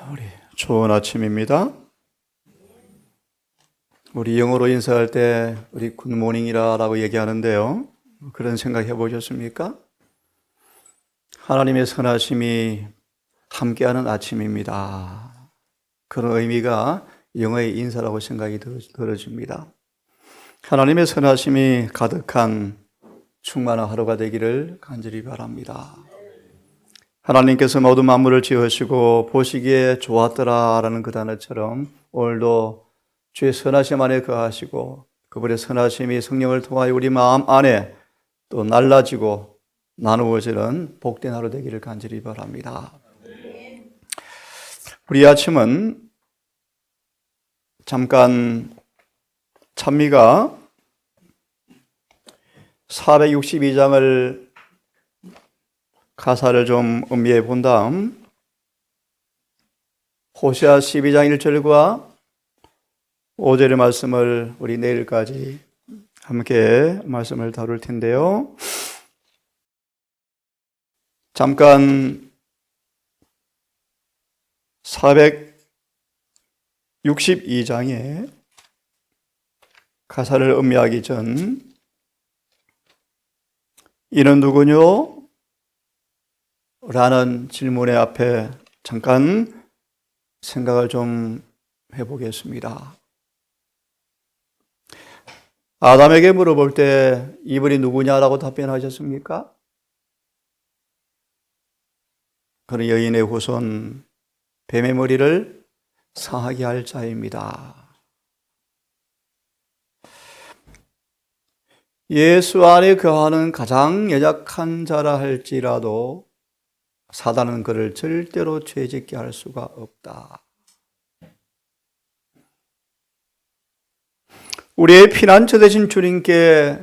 우리 좋은 아침입니다. 우리 영어로 인사할 때 우리 굿모닝이라고 얘기하는데요. 그런 생각 해보셨습니까? 하나님의 선하심이 함께하는 아침입니다. 그런 의미가 영어의 인사라고 생각이 들어집니다. 하나님의 선하심이 가득한 충만한 하루가 되기를 간절히 바랍니다. 하나님께서 모든 만물을 지으시고 보시기에 좋았더라라는 그 단어처럼 오늘도 주의 선하심 안에 거하시고 그분의 선하심이 성령을 통하여 우리 마음 안에 또 날라지고 나누어지는 복된 하루 되기를 간절히 바랍니다. 우리 아침은 잠깐 찬미가 462장을 가사를 좀 음미해 본 다음 호세아 12장 1절과 5절의 말씀을 우리 내일까지 함께 말씀을 다룰 텐데요. 잠깐 462장의 가사를 음미하기 전 이는 누구뇨? 라는 질문의 앞에 잠깐 생각을 좀 해보겠습니다. 아담에게 물어볼 때 이분이 누구냐라고 답변하셨습니까? 그는 여인의 후손 뱀의 머리를 상하게 할 자입니다. 예수 안에 거하는 가장 연약한 자라 할지라도 사단은 그를 절대로 죄짓게 할 수가 없다. 우리의 피난처 되신 주님께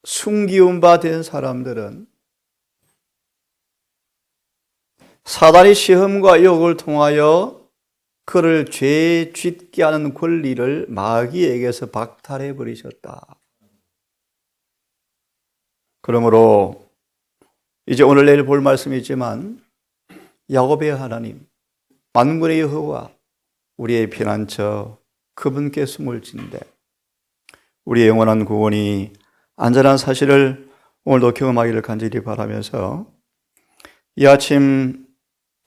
숨기운 바 된 사람들은 사단의 시험과 유혹을 통하여 그를 죄 짓게 하는 권리를 마귀에게서 박탈해 버리셨다. 그러므로 이제 오늘 내일 볼 말씀이 있지만 야곱의 하나님, 만군의 여호와, 우리의 피난처 그분께 숨을 진대 우리의 영원한 구원이 안전한 사실을 오늘도 경험하기를 간절히 바라면서 이 아침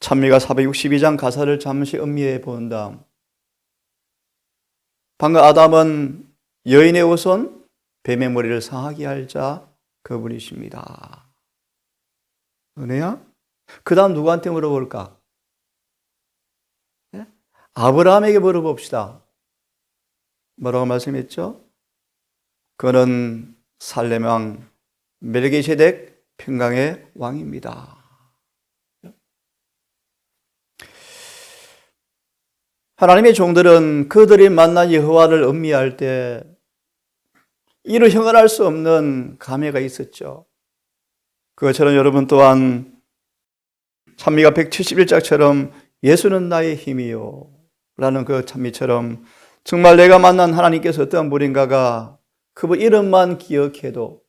찬미가 462장 가사를 잠시 음미해 본 다음 방금 아담은 여인의 후손 뱀의 머리를 상하게 할 자 그분이십니다. 은혜야? 그 다음 누구한테 물어볼까? 네? 아브라함에게 물어봅시다. 뭐라고 말씀했죠? 그는 살렘 왕 멜기세덱 평강의 왕입니다. 하나님의 종들은 그들이 만난 여호와를 음미할 때 이루 형언할 수 없는 감회가 있었죠. 그것처럼 여러분 또한 찬미가 171장처럼 예수는 나의 힘이요 라는 그 찬미처럼 정말 내가 만난 하나님께서 어떤 분인가가 그분 이름만 기억해도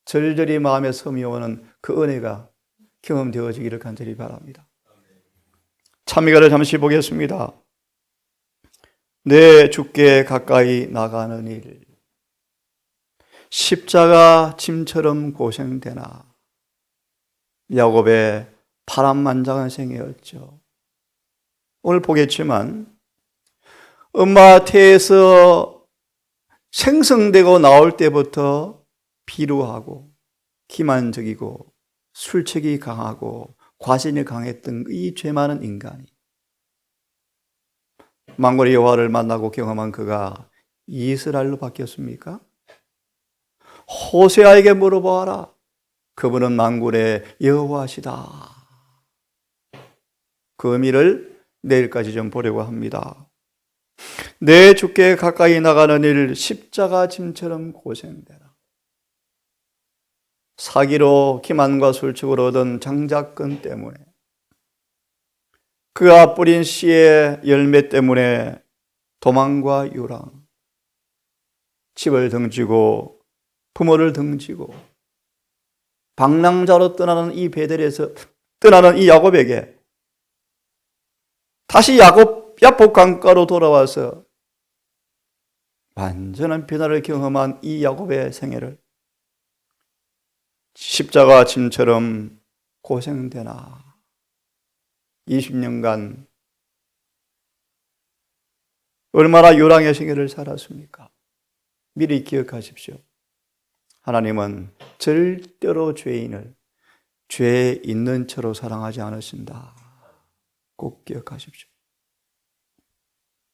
절절히 마음에 스며오는 그 은혜가 경험되어지기를 간절히 바랍니다. 찬미가를 잠시 보겠습니다. 내 주께 가까이 나가는 일 십자가 짐처럼 고생되나 야곱의 파란만장한 생애였죠. 오늘 보겠지만 엄마 태에서 생성되고 나올 때부터 비루하고 기만적이고 술책이 강하고 과신이 강했던 이 죄 많은 인간이 만군의 여호와를 만나고 경험한 그가 이스라엘로 바뀌었습니까? 호세아에게 물어보아라. 그분은 만군의 여호와시다. 그 의미를 내일까지 좀 보려고 합니다. 내 주께 가까이 나가는 일 십자가 짐처럼 고생되라. 사기로 기만과 술축으로 얻은 장자권 때문에 그가 뿌린 씨의 열매 때문에 도망과 유랑, 집을 등지고 부모를 등지고 방랑자로 떠나는 이 베델에서 떠나는 이 야곱에게 다시 야복 강가로 돌아와서 완전한 변화를 경험한 이 야곱의 생애를 십자가 짐처럼 고생되나 20년간 얼마나 요랑의 생애를 살았습니까? 미리 기억하십시오. 하나님은 절대로 죄인을 죄 있는 채로 사랑하지 않으신다. 꼭 기억하십시오.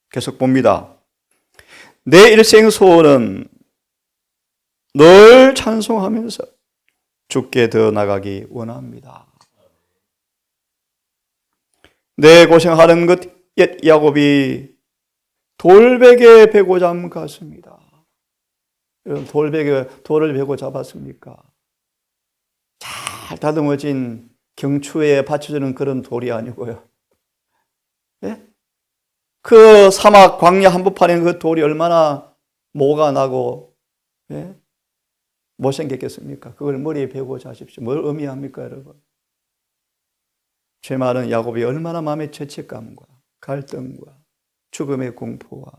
계속 봅니다. 내 일생 소원은 늘 찬송하면서 주께 더 나가기 원합니다. 내 고생하는 것 옛 야곱이 돌베개 베고 잠 같습니다. 여러분 돌을 베고 잡았습니까? 잘 다듬어진 경추에 받쳐주는 그런 돌이 아니고요. 예? 그 사막 광야 한복판에 그 돌이 얼마나 모가 나고 예? 못생겼겠습니까? 그걸 머리에 베고 자십시오. 뭘 의미합니까, 여러분? 죄 많은 야곱이 얼마나 마음의 죄책감과 갈등과 죽음의 공포와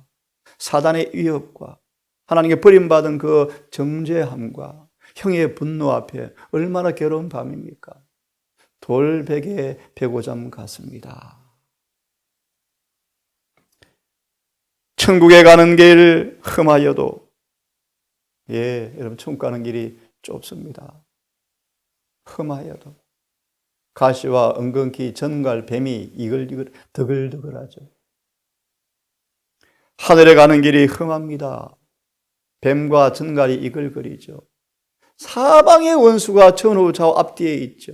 사단의 위협과 하나님께 버림받은 그 정죄함과 형의 분노 앞에 얼마나 괴로운 밤입니까? 돌베개에 베고 잠 같습니다. 천국에 가는 길 험하여도 여러분 천국 가는 길이 좁습니다. 험하여도 가시와 은근히 전갈 뱀이 이글이글 드글드글하죠. 하늘에 가는 길이 험합니다. 뱀과 전갈이 이글거리죠. 사방의 원수가 전후 좌우 앞뒤에 있죠.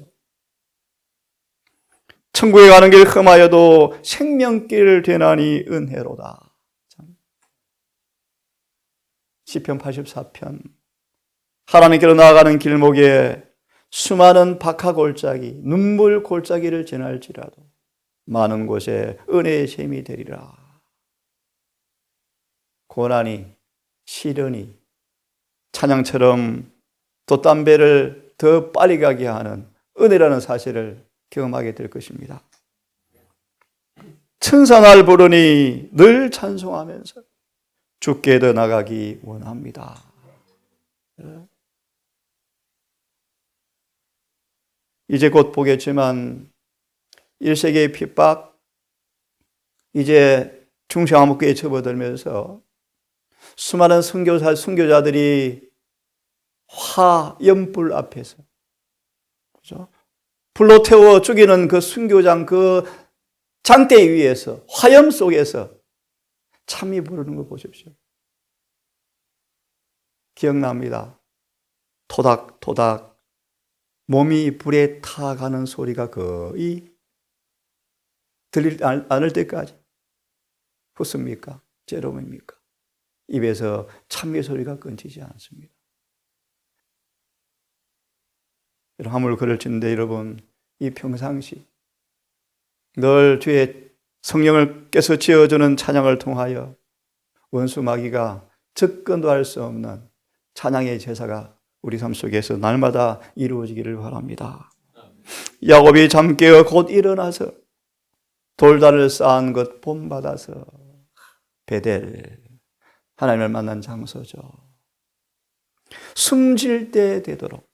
천국에 가는 길 험하여도 생명길 되나니 은혜로다. 시편 84편 하나님께로 나아가는 길목에 수많은 박하 골짜기, 눈물 골짜기를 지날지라도 많은 곳에 은혜의 샘이 되리라. 고난이, 시련이 찬양처럼 돛담배를 더 빨리 가게 하는 은혜라는 사실을 경험하게 될 것입니다. 천사날 부르니 늘 찬송하면서 주께 더 나가기 원합니다. 이제 곧 보겠지만 1세기의 핍박, 이제 중세암흑기에 접어들면서 수많은 선교자들이 화염불 앞에서, 그죠? 불로 태워 죽이는 그 순교장 그 장대 위에서 화염 속에서 참이 부르는 거 보십시오. 기억납니다. 토닥토닥 몸이 불에 타가는 소리가 거의 들리지 않을 때까지 헛습니까? 제롬입니까? 입에서 참미 소리가 끊기지 않습니다. 화물 글을 치는데 여러분, 이 평상시 늘 주의 성령을 깨서 지어주는 찬양을 통하여 원수 마귀가 접근도 할 수 없는 찬양의 제사가 우리 삶 속에서 날마다 이루어지기를 바랍니다. 야곱이 잠 깨어 곧 일어나서 돌다리를 쌓은 것 본받아서 베델, 하나님을 만난 장소죠. 숨질 때 되도록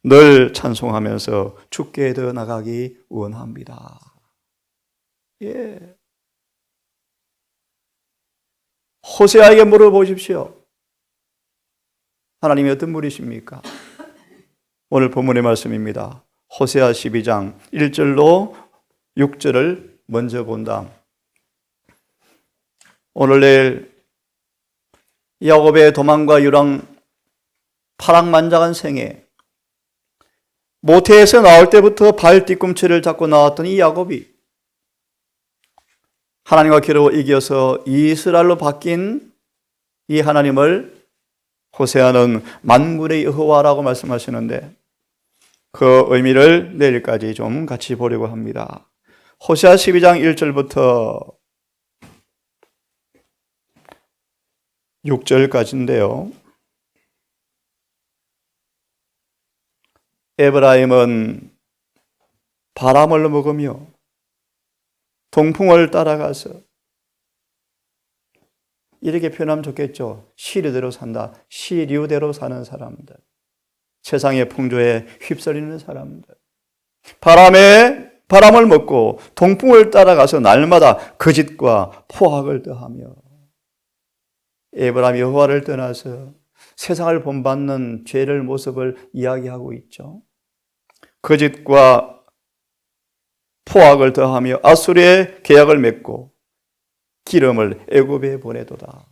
늘 찬송하면서 주께 더 나가기 원합니다. 예. 호세아에게 물어보십시오. 하나님이 어떤 분이십니까? 오늘 본문의 말씀입니다. 호세아 12장 1절로 6절을 먼저 본다. 오늘 내일 야곱의 도망과 유랑 파랑만장한 생애, 모태에서 나올 때부터 발 뒤꿈치를 잡고 나왔던 이 야곱이 하나님과 겨루어 이겨서 이스라엘로 바뀐 이 하나님을 호세아는 만군의 여호와라고 말씀하시는데 그 의미를 내일까지 좀 같이 보려고 합니다. 호세아 12장 1절부터 6절까지인데요. 에브라임은 바람을 먹으며 동풍을 따라가서 이렇게 표현하면 좋겠죠. 시류대로 산다. 시류대로 사는 사람들. 세상의 풍조에 휩쓸리는 사람들. 바람을 먹고 동풍을 따라가서 날마다 거짓과 포악을 더하며 에브라임이 여호와를 떠나서 세상을 본받는 죄를 모습을 이야기하고 있죠. 거짓과 포악을 더하며 아수르의 계약을 맺고 기름을 애굽에 보내도다.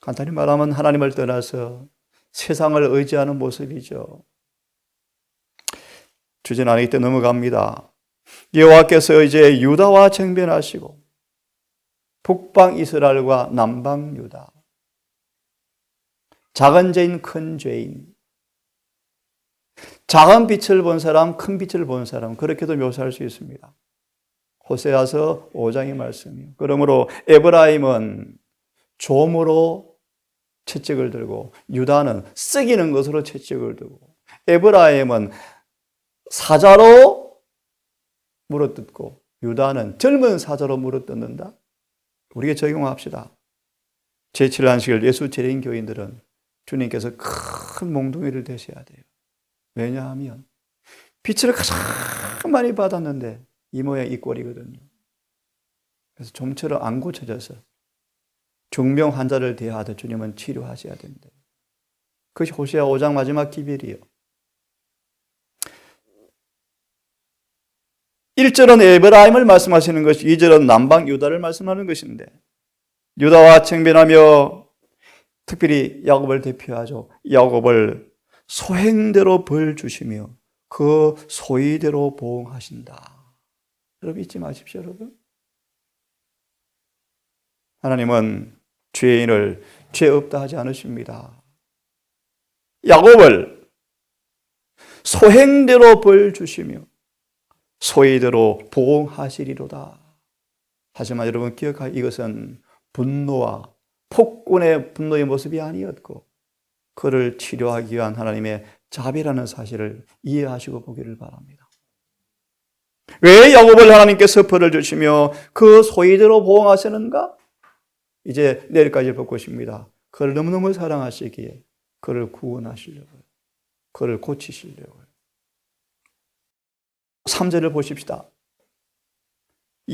간단히 말하면 하나님을 떠나서 세상을 의지하는 모습이죠. 주제 나누기 때 넘어갑니다. 여호와께서 이제 유다와 쟁변하시고 북방 이스라엘과 남방 유다, 작은 죄인 큰 죄인, 작은 빛을 본 사람 큰 빛을 본 사람, 그렇게도 묘사할 수 있습니다. 호세아서 5장의 말씀이요. 그러므로 에브라임은 좀으로 채찍을 들고 유다는 썩이는 것으로 채찍을 들고, 에브라임은 사자로 물어뜯고 유다는 젊은 사자로 물어뜯는다. 우리가 적용합시다. 제7안식일 예수 재림 교인들은 주님께서 큰 몽둥이를 대셔야 돼요. 왜냐하면 빛을 가장 많이 받았는데 이 모양 이 꼴이거든요. 그래서 좀처럼 안 고쳐져서 중병 환자를 대하듯 주님은 치료하셔야 된다. 그것이 호세아 5장 마지막 기별이에요. 1절은 에브라임을 말씀하시는 것이, 2절은 남방 유다를 말씀하는 것인데, 유다와 쟁변하며 특별히 야곱을 대표하죠. 야곱을 소행대로 벌 주시며 그 소의대로 보응하신다. 여러분 잊지 마십시오, 여러분. 하나님은 죄인을 죄 없다 하지 않으십니다. 야곱을 소행대로 벌 주시며 소의대로 보응하시리로다. 하지만 여러분 기억하기, 이것은 분노와 폭군의 분노의 모습이 아니었고 그를 치료하기 위한 하나님의 자비라는 사실을 이해하시고 보기를 바랍니다. 왜 야곱을 하나님께서 벌을 주시며 그 소의대로 보응하시는가? 이제 내일까지 볼 것입니다. 그를 너무너무 사랑하시기에 그를 구원하시려고요. 그를 고치시려고요. 3절을 보십시다.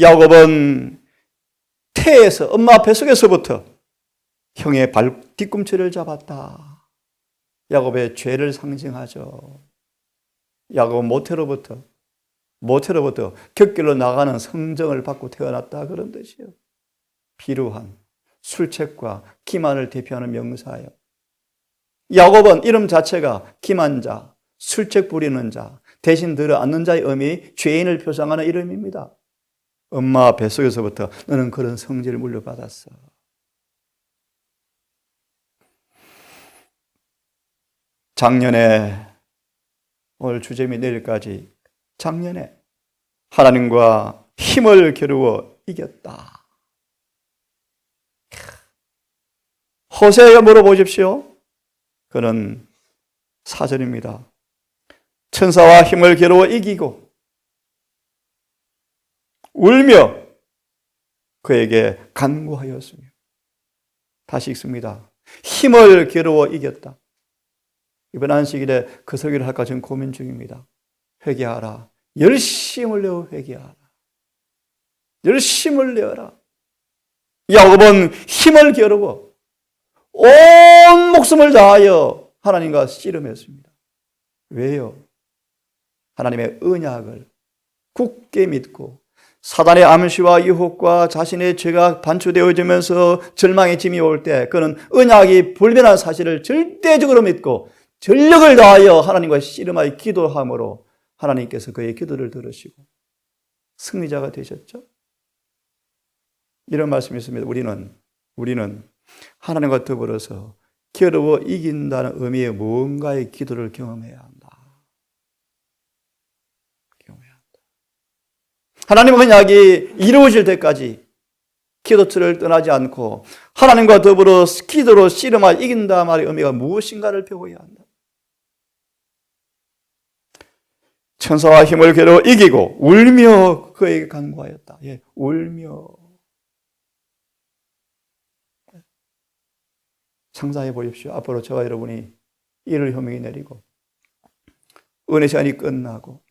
야곱은 태에서, 엄마 뱃속에서부터 형의 발 뒤꿈치를 잡았다. 야곱의 죄를 상징하죠. 야곱은 모태로부터 곁길로 나가는 성정을 받고 태어났다, 그런 뜻이에요. 비루한 술책과 기만을 대표하는 명사예요. 야곱은 이름 자체가 기만 자, 술책 부리는 자, 대신 들어앉는 자의 의미, 죄인을 표상하는 이름입니다. 엄마 뱃속에서부터 너는 그런 성질을 물려받았어. 작년에, 오늘 주제미 내일까지, 작년에 하나님과 힘을 겨루어 이겼다. 호세아가 물어보십시오. 그는 4절입니다. 천사와 힘을 겨루어 이기고 울며 그에게 간구하였으며. 다시 읽습니다. 힘을 겨루어 이겼다. 이번 안식일에 그 설교를 할까 지금 고민 중입니다. 회개하라. 열심을 내어 회개하라. 열심을 내어라. 야곱은 힘을 겨루고 온 목숨을 다하여 하나님과 씨름했습니다. 왜요? 하나님의 언약을 굳게 믿고 사단의 암시와 유혹과 자신의 죄가 반추되어지면서 절망의 짐이 올 때 그는 언약이 불변한 사실을 절대적으로 믿고 전력을 다하여 하나님과 씨름하여 기도함으로 하나님께서 그의 기도를 들으시고 승리자가 되셨죠. 이런 말씀이 있습니다. 우리는 하나님과 더불어서 겨루어 이긴다는 의미의 무언가의 기도를 경험해야 한다. 하나님의 언약이 이루어질 때까지 기도처를 떠나지 않고 하나님과 더불어 기도로 씨름하여 이긴다 말의 의미가 무엇인가를 배워야 한다. 천사와 힘을 겨루 이기고 울며 그에게 간구하였다. 예, 울며. 상상해 보십시오. 앞으로 저와 여러분이 이를 효명이 내리고 은혜 시간이 끝나고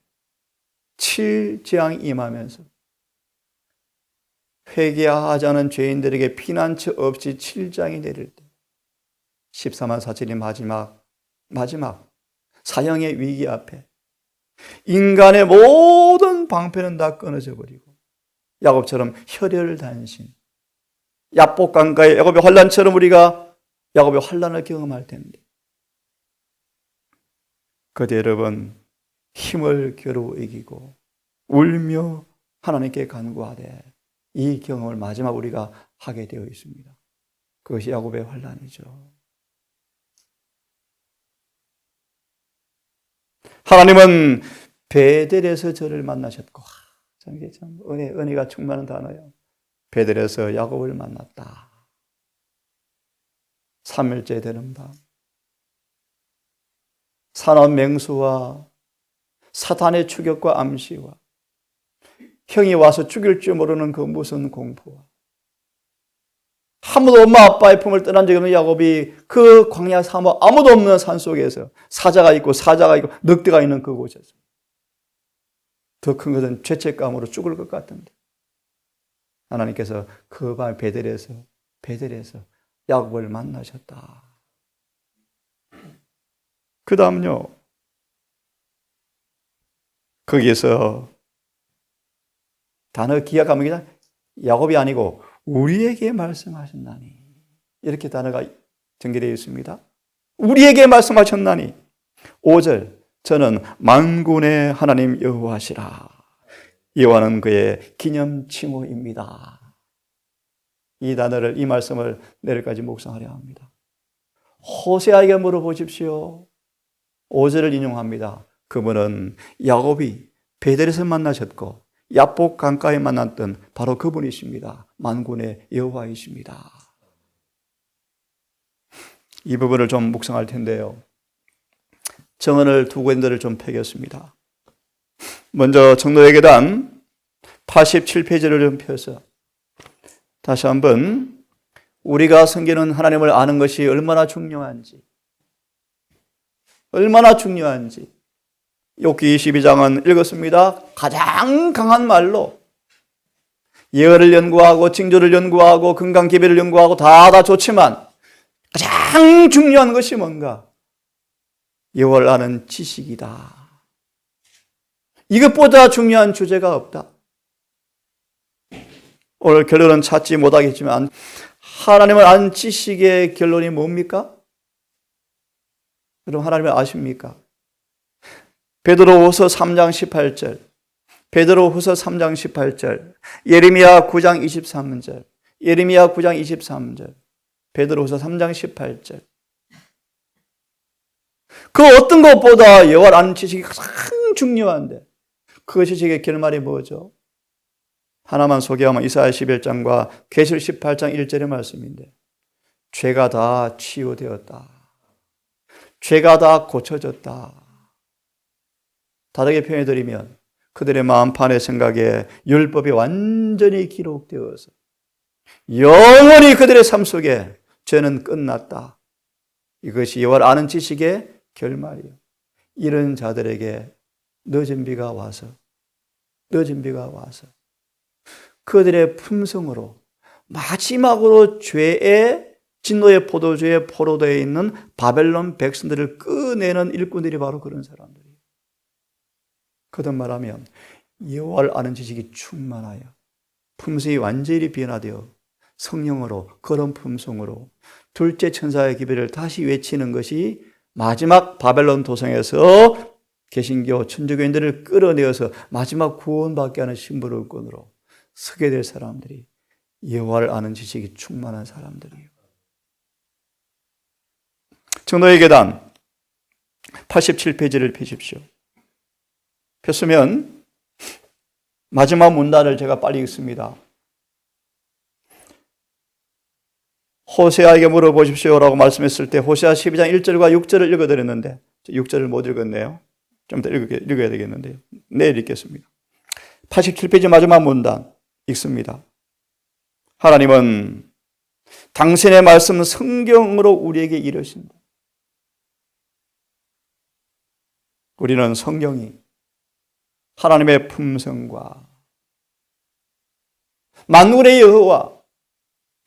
7재앙이 임하면서 회개하지 않은 죄인들에게 피난처 없이 7재앙이 내릴 때 14만 4천이 마지막 사형의 위기 앞에 인간의 모든 방패는 다 끊어져 버리고 야곱처럼 혈혈단신, 야복강가의 야곱의 환난처럼 우리가 야곱의 환난을 경험할 텐데 그때 여러분 힘을 겨루 이기고 울며 하나님께 간구하되 이 경험을 마지막 우리가 하게 되어 있습니다. 그것이 야곱의 환난이죠. 하나님은 베델에서 저를 만나셨고, 이게 참 은혜가 충만한 단어예요. 베델에서 야곱을 만났다. 3일째 되는 밤, 산업 맹수와 사탄의 추격과 암시와 형이 와서 죽일 줄 모르는 그 무슨 공포와 아무도 엄마 아빠의 품을 떠난 적이 없는 야곱이 그 광야 사막 아무도 없는 산 속에서 사자가 있고 늑대가 있는 그곳에서 더 큰 것은 죄책감으로 죽을 것 같은데 하나님께서 그 밤 베델에서 야곱을 만나셨다. 그 다음요, 거기에서 단어 기억하면 그냥 야곱이 아니고 우리에게 말씀하셨나니, 이렇게 단어가 전개되어 있습니다. 우리에게 말씀하셨나니. 5절, 저는 만군의 하나님 여호와시라. 여호와는 그의 기념칭호입니다. 이 단어를, 이 말씀을 내일까지 묵상하려 합니다. 호세아에게 물어보십시오. 5절을 인용합니다. 그분은 야곱이 베델에서 만나셨고 야복 강가에 만났던 바로 그분이십니다. 만군의 여호와이십니다. 이 부분을 좀 묵상할 텐데요, 정언을 두 군데를 좀 펴겠습니다. 먼저 청노예 계단 87페이지를 좀 펴서 다시 한번 우리가 섬기는 하나님을 아는 것이 얼마나 중요한지 욥기 22장은 읽었습니다. 가장 강한 말로 예언을 연구하고 징조를 연구하고 금강기별을 연구하고 다 좋지만 가장 중요한 것이 뭔가? 여호와를 아는 지식이다. 이것보다 중요한 주제가 없다. 오늘 결론은 찾지 못하겠지만 하나님을 아는 지식의 결론이 뭡니까? 여러분 하나님을 아십니까? 베드로후서 3장 18절, 베드로후서 3장 18절, 예레미야 9장 23절, 예레미야 9장 23절, 베드로후서 3장 18절. 그 어떤 것보다 여호와를 아는 지식이 가장 중요한데 그 지식의 결말이 뭐죠? 하나만 소개하면 이사야 11장과 계시록 18장 1절의 말씀인데 죄가 다 치유되었다. 죄가 다 고쳐졌다. 다르게 표현해드리면 그들의 마음판의 생각에 율법이 완전히 기록되어서 영원히 그들의 삶 속에 죄는 끝났다. 이것이 여호와를 아는 지식의 결말이에요. 이런 자들에게 늦은 비가 와서 그들의 품성으로 마지막으로 죄의 진노의 포도주에 포로되어 있는 바벨론 백성들을 꺼내는 일꾼들이 바로 그런 사람들이에요. 거듭 말하면 여호와를 아는 지식이 충만하여 품성이 완전히 변화되어 성령으로, 그런 품성으로 둘째 천사의 기별을 다시 외치는 것이 마지막 바벨론 도성에서 개신교 천주교인들을 끌어내어서 마지막 구원받게 하는 심부름꾼으로 서게 될 사람들이 여호와를 아는 지식이 충만한 사람들이에요. 청노예 계단 87페이지를 펴십시오. 폈으면 마지막 문단을 제가 빨리 읽습니다. 호세아에게 물어보십시오라고 말씀했을 때 호세아 12장 1절과 6절을 읽어드렸는데 6절을 못 읽었네요. 좀 더 읽어야 되겠는데요. 내일 읽겠습니다. 87페이지 마지막 문단 읽습니다. 하나님은 당신의 말씀 성경으로 우리에게 이르신다. 우리는 성경이 하나님의 품성과 만군의 여호와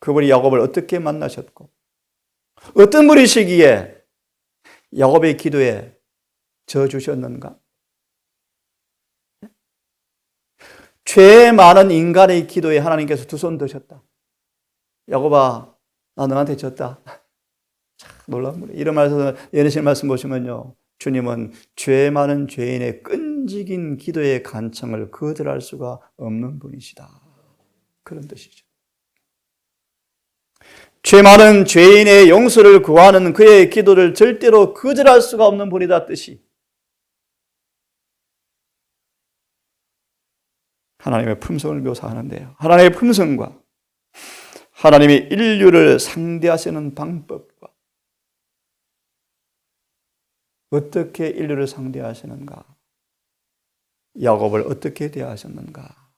그분이 야곱을 어떻게 만나셨고 어떤 분이시기에 야곱의 기도에 져주셨는가? 죄 많은 인간의 기도에 하나님께서 두 손 드셨다. 야곱아, 나 너한테 졌다. 참 놀라운 분이에요. 이런 말씀, 예언하시는 말씀 보시면요, 주님은 죄 많은 죄인의 끈질긴 기도의 간청을 거절할 수가 없는 분이시다. 그런 뜻이죠. 죄 많은 죄인의 용서를 구하는 그의 기도를 절대로 거절할 수가 없는 분이다 뜻이. 하나님의 품성을 묘사하는데요. 하나님의 품성과 하나님이 인류를 상대하시는 방법과 어떻게 인류를 상대하시는가, 야곱을 어떻게 대하셨는가.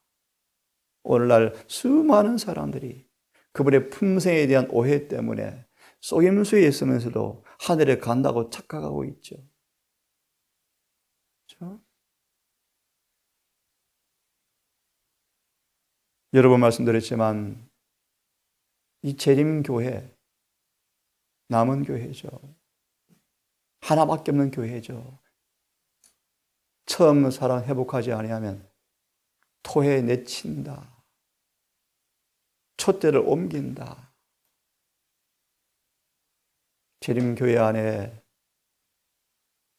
오늘날 수많은 사람들이 그분의 품성에 대한 오해 때문에 속임수에 있으면서도 하늘에 간다고 착각하고 있죠. 그렇죠? 여러 번 말씀드렸지만 이 재림교회, 남은 교회죠. 하나밖에 없는 교회죠. 처음 사랑 회복하지 아니하면 토해 내친다. 촛대를 옮긴다. 재림교회 안에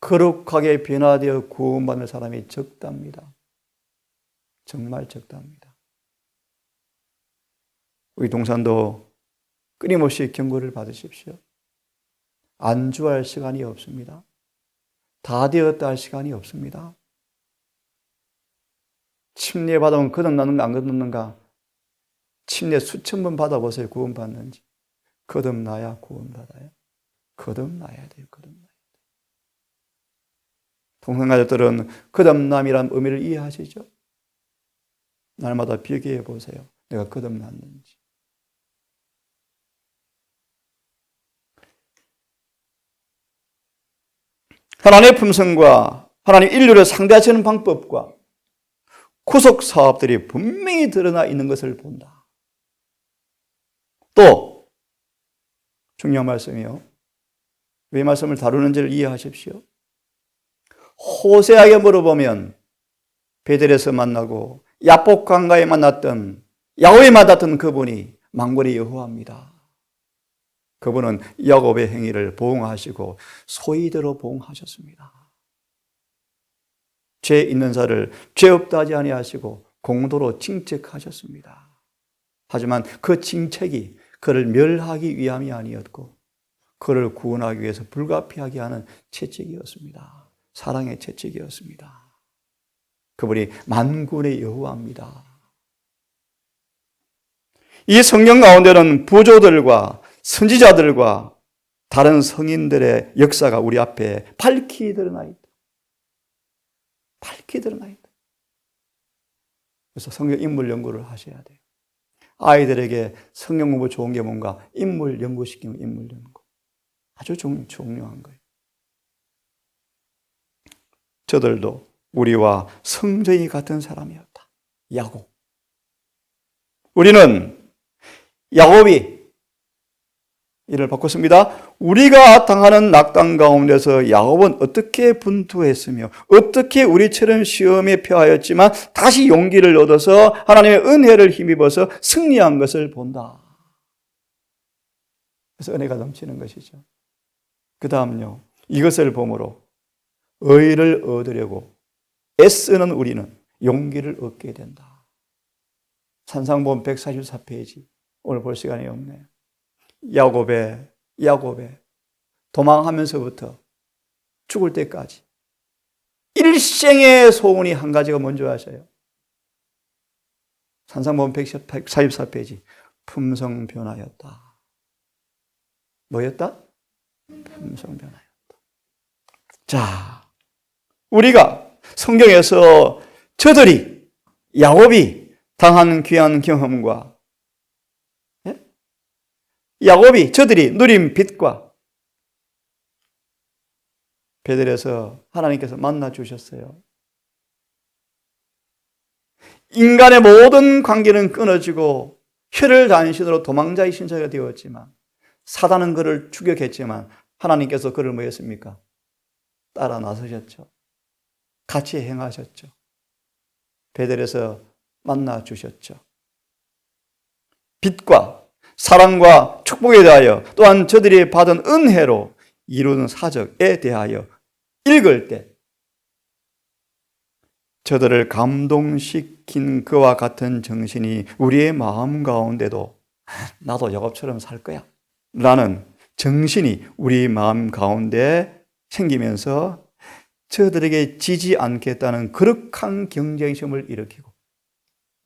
거룩하게 변화되어 구원받는 사람이 적답니다. 정말 적답니다. 우리 동산도 끊임없이 경고를 받으십시오. 안주할 시간이 없습니다. 다 되었다 할 시간이 없습니다. 침례 받으면 거듭나는가 안 거듭나는가? 침례 수천 번 받아보세요. 구원받는지. 거듭나야 구원받아요. 거듭나야 돼요. 거듭나야 돼요. 동성가족들은 거듭남이란 의미를 이해하시죠? 날마다 비교해 보세요. 내가 거듭났는지. 하나님의 품성과 하나님 인류를 상대하시는 방법과 구속 사업들이 분명히 드러나 있는 것을 본다. 또 중요한 말씀이요. 왜 말씀을 다루는지를 이해하십시오. 호세아에게 물어보면 베델에서 만나고 야복강가에 만났던 야곱에 만났던 그분이 만군의 여호와입니다. 그분은 야곱의 행위를 보응하시고 소위대로 보응하셨습니다. 죄 있는 자를 죄 없다 하지 아니하시고 공도로 징책하셨습니다. 하지만 그 징책이 그를 멸하기 위함이 아니었고 그를 구원하기 위해서 불가피하게 하는 채찍이었습니다. 사랑의 채찍이었습니다. 그분이 만군의 여호와입니다. 이 성경 가운데는 부조들과 선지자들과 다른 성인들의 역사가 우리 앞에 밝히 드러나 있다. 밝히 드러나 있다. 그래서 성경 인물 연구를 하셔야 돼요. 아이들에게 성경 공부 좋은 게 뭔가? 인물 연구시키는 인물 연구. 아주 중요한 거예요. 저들도 우리와 성전이 같은 사람이었다. 야곱. 우리는 야곱이 이를 바꿨습니다. 우리가 당하는 낙담 가운데서 야곱은 어떻게 분투했으며 어떻게 우리처럼 시험에 패하였지만 다시 용기를 얻어서 하나님의 은혜를 힘입어서 승리한 것을 본다. 그래서 은혜가 넘치는 것이죠. 그 다음요. 이것을 보므로 의를 얻으려고 애쓰는 우리는 용기를 얻게 된다. 산상본 144페이지. 오늘 볼 시간이 없네요. 야곱의 도망하면서부터 죽을 때까지 일생의 소원이 한 가지가 뭔지 아세요? 산상본 144페이지. 품성 변화였다. 뭐였다? 품성 변화였다. 자, 우리가 성경에서 저들이 야곱이 당한 귀한 경험과 야곱이 저들이 누린 빛과 베델에서 하나님께서 만나 주셨어요. 인간의 모든 관계는 끊어지고 혈을 단신으로 도망자의 신세가 되었지만 사단은 그를 추격했지만 하나님께서 그를 뭐 했습니까? 따라 나서셨죠. 같이 행하셨죠. 베델에서 만나 주셨죠. 빛과 사랑과 축복에 대하여 또한 저들이 받은 은혜로 이루는 사적에 대하여 읽을 때 저들을 감동시킨 그와 같은 정신이 우리의 마음 가운데도 나도 야곱처럼 살 거야 라는 정신이 우리 마음 가운데 생기면서 저들에게 지지 않겠다는 거룩한 경쟁심을 일으키고,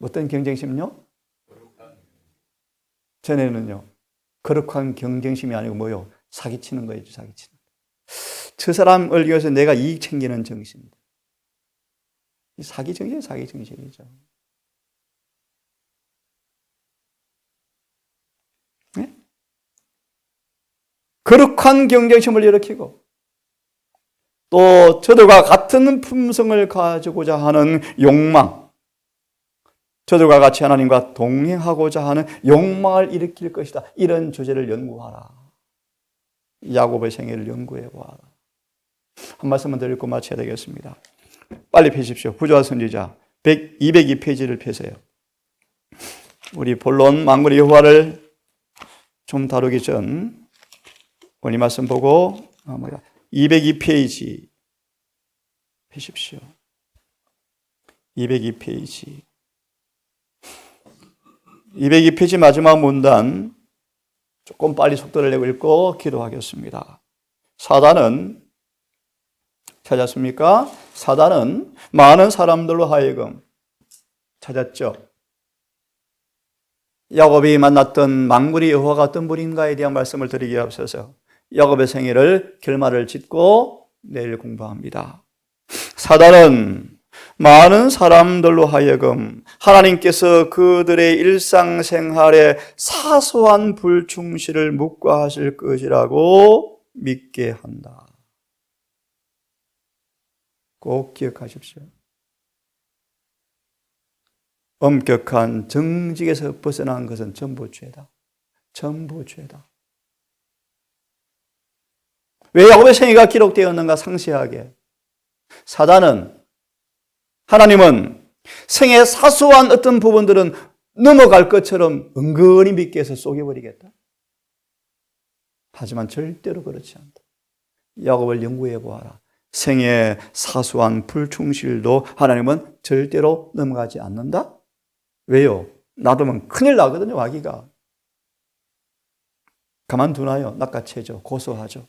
어떤 경쟁심은요? 전에는요 거룩한 경쟁심이 아니고 뭐요? 사기치는 거예요. 사기치는. 저 사람을 위해서 내가 이익 챙기는 정신입니다. 사기 정신, 사기 정신이죠. 네? 거룩한 경쟁심을 일으키고 또 저들과 같은 품성을 가지고자 하는 욕망, 저들과 같이 하나님과 동행하고자 하는 욕망을 일으킬 것이다. 이런 주제를 연구하라. 야곱의 생애를 연구해 보아라. 한 말씀만 더 읽고 마쳐야 되겠습니다. 빨리 펴십시오. 부조와 선지자 202페이지를 펴세요. 우리 본론 만군의 여호와를 좀 다루기 전 오늘 말씀 보고 202페이지 펴십시오. 202페이지 202페이지 마지막 문단 조금 빨리 속도를 내고 읽고 기도하겠습니다. 사단은 찾았습니까? 사단은 많은 사람들로 하여금 찾았죠. 야곱이 만났던 만군의 여호와가 어떤 분인가에 대한 말씀을 드리기에 앞서서 야곱의 생애를 결말을 짓고 내일 공부합니다. 사단은 많은 사람들로 하여금 하나님께서 그들의 일상생활에 사소한 불충실을 묵과하실 것이라고 믿게 한다. 꼭 기억하십시오. 엄격한 정직에서 벗어난 것은 전부 죄다. 전부 죄다. 왜 야곱의 생애가 기록되었는가 상세하게. 사단은, 하나님은 생애의 사소한 어떤 부분들은 넘어갈 것처럼 은근히 믿게 해서 속여버리겠다. 하지만 절대로 그렇지 않다. 야곱을 연구해 보아라. 생애의 사소한 불충실도 하나님은 절대로 넘어가지 않는다? 왜요? 놔두면 큰일 나거든요, 아기가. 가만두나요? 낚아채죠. 고소하죠.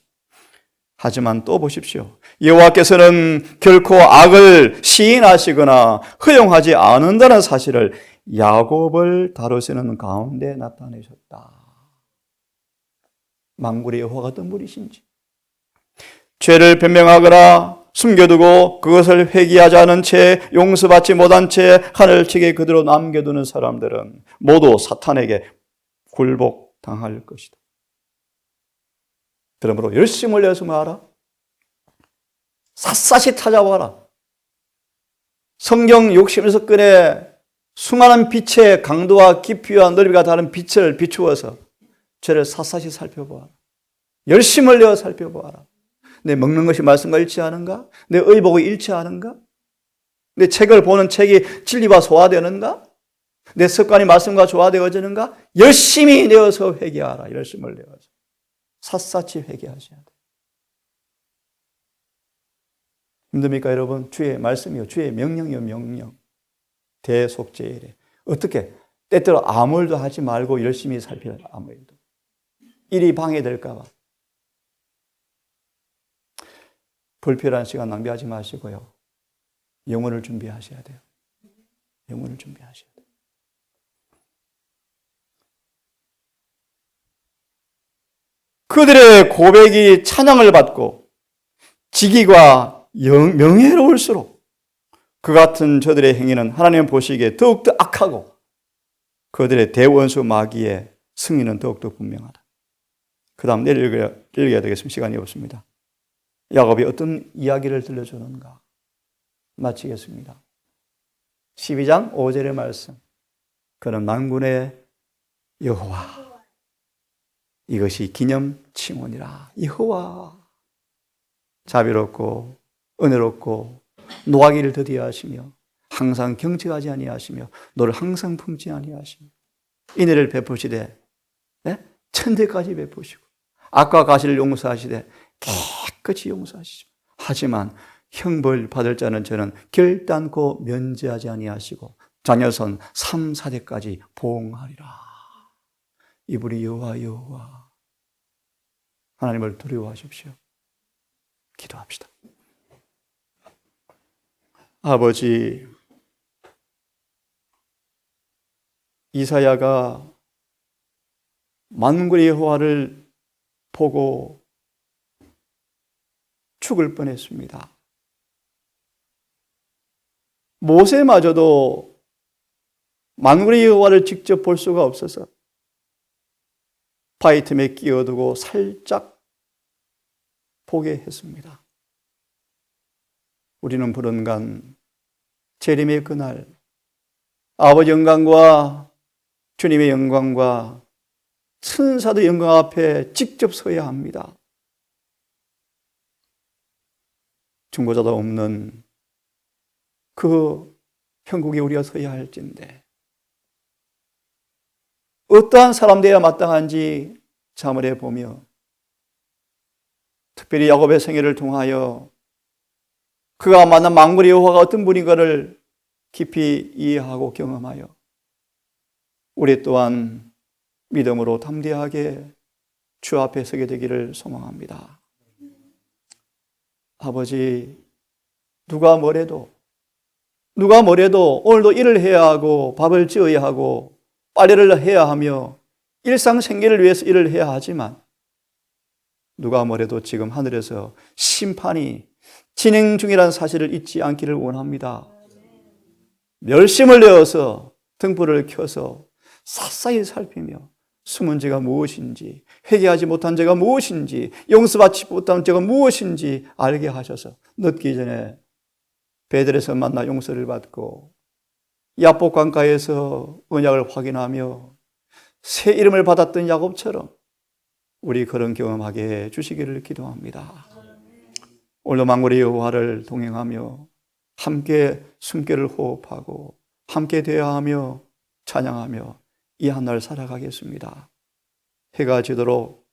하지만 또 보십시오. 여호와께서는 결코 악을 시인하시거나 허용하지 않는다는 사실을 야곱을 다루시는 가운데 나타내셨다. 만군의 여호와가 어떤 분이신지. 죄를 변명하거나 숨겨두고 그것을 회개하지 않은 채 용서받지 못한 채 하늘책에 그대로 남겨두는 사람들은 모두 사탄에게 굴복당할 것이다. 그러므로 열심을 내서 뭐하라? 샅샅이 찾아와라. 성경 60여권의 수많은 빛의 강도와 깊이와 넓이가 다른 빛을 비추어서 죄를 샅샅이 살펴보아라. 열심을 내어 살펴보아라. 내 먹는 것이 말씀과 일치하는가? 내 의복이 일치하는가? 내 책을 보는 책이 진리와 소화되는가? 내 습관이 말씀과 조화되어지는가? 열심히 내어서 회개하라. 열심을 내어서. 샅샅이 회개하셔야 돼요. 힘듭니까 여러분? 주의 말씀이요. 주의 명령이요. 명령. 대속죄이래. 어떻게? 때때로 아무 일도 하지 말고 열심히 살펴라. 아무 일도. 일이 방해될까 봐. 불필요한 시간 낭비하지 마시고요. 영혼을 준비하셔야 돼요. 영혼을 준비하셔야 돼요. 그들의 고백이 찬양을 받고 지기가 명예로울수록 그 같은 저들의 행위는 하나님 보시기에 더욱더 악하고 그들의 대원수 마귀의 승리는 더욱더 분명하다. 그 다음 내일 읽어야 되겠습니다. 시간이 없습니다. 야곱이 어떤 이야기를 들려주는가 마치겠습니다. 12장 5절의 말씀. 그는 만군의 여호와, 이것이 기념 칭언이라. 여호와 자비롭고 은혜롭고 노하기를 더디하시며 항상 경책하지 아니하시며 너를 항상 품지 아니하시며 인애를 베푸시되 천대까지 베푸시고 악과 가시를 용서하시되 깨끗이 용서하시죠. 하지만 형벌 받을 자는 저는 결단코 면제하지 아니하시고 자녀선 3, 4대까지 보응하리라. 이분이 여호와 하나님을 두려워하십시오. 기도합시다. 아버지, 이사야가 만군의 여호와를 보고 죽을 뻔했습니다. 모세마저도 만군의 여호와를 직접 볼 수가 없어서 바위 틈에 끼어두고 살짝 보게 했습니다. 우리는 불언간 재림의 그날 아버지 영광과 주님의 영광과 천사도 영광 앞에 직접 서야 합니다. 중보자도 없는 그 형국에 우리가 서야 할진데 어떠한 사람 되어야 마땅한지 자문해 보며 특별히 야곱의 생애를 통하여 그가 만난 만군의 여호와가 어떤 분인가를 깊이 이해하고 경험하여 우리 또한 믿음으로 담대하게 주 앞에 서게 되기를 소망합니다. 아버지, 누가 뭐래도 오늘도 일을 해야 하고 밥을 지어야 하고 빨래를 해야 하며 일상생계를 위해서 일을 해야 하지만 누가 뭐래도 지금 하늘에서 심판이 진행 중이라는 사실을 잊지 않기를 원합니다. 열심을 내어서 등불을 켜서 샅샅이 살피며 숨은 죄가 무엇인지, 회개하지 못한 죄가 무엇인지, 용서받지 못한 죄가 무엇인지 알게 하셔서 늦기 전에 베들에서 만나 용서를 받고 야복 강가에서 언약을 확인하며 새 이름을 받았던 야곱처럼 우리 그런 경험하게 해 주시기를 기도합니다. 오늘도 만군의 여호와를 동행하며 함께 숨결을 호흡하고 함께 대화하며 찬양하며 이 한 날 살아가겠습니다. 해가 지도록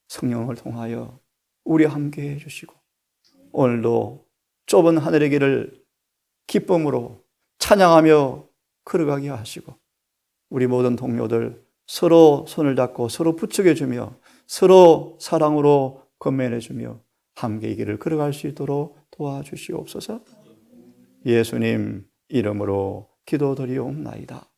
성령을 통하여 우리 함께 해주시고 오늘도 좁은 하늘의 길을 기쁨으로 찬양하며 걸어가게 하시고 우리 모든 동료들 서로 손을 잡고 서로 부축해주며 서로 사랑으로 건면해주며 함께 이 길을 걸어갈 수 있도록 도와주시옵소서. 예수님 이름으로 기도드리옵나이다.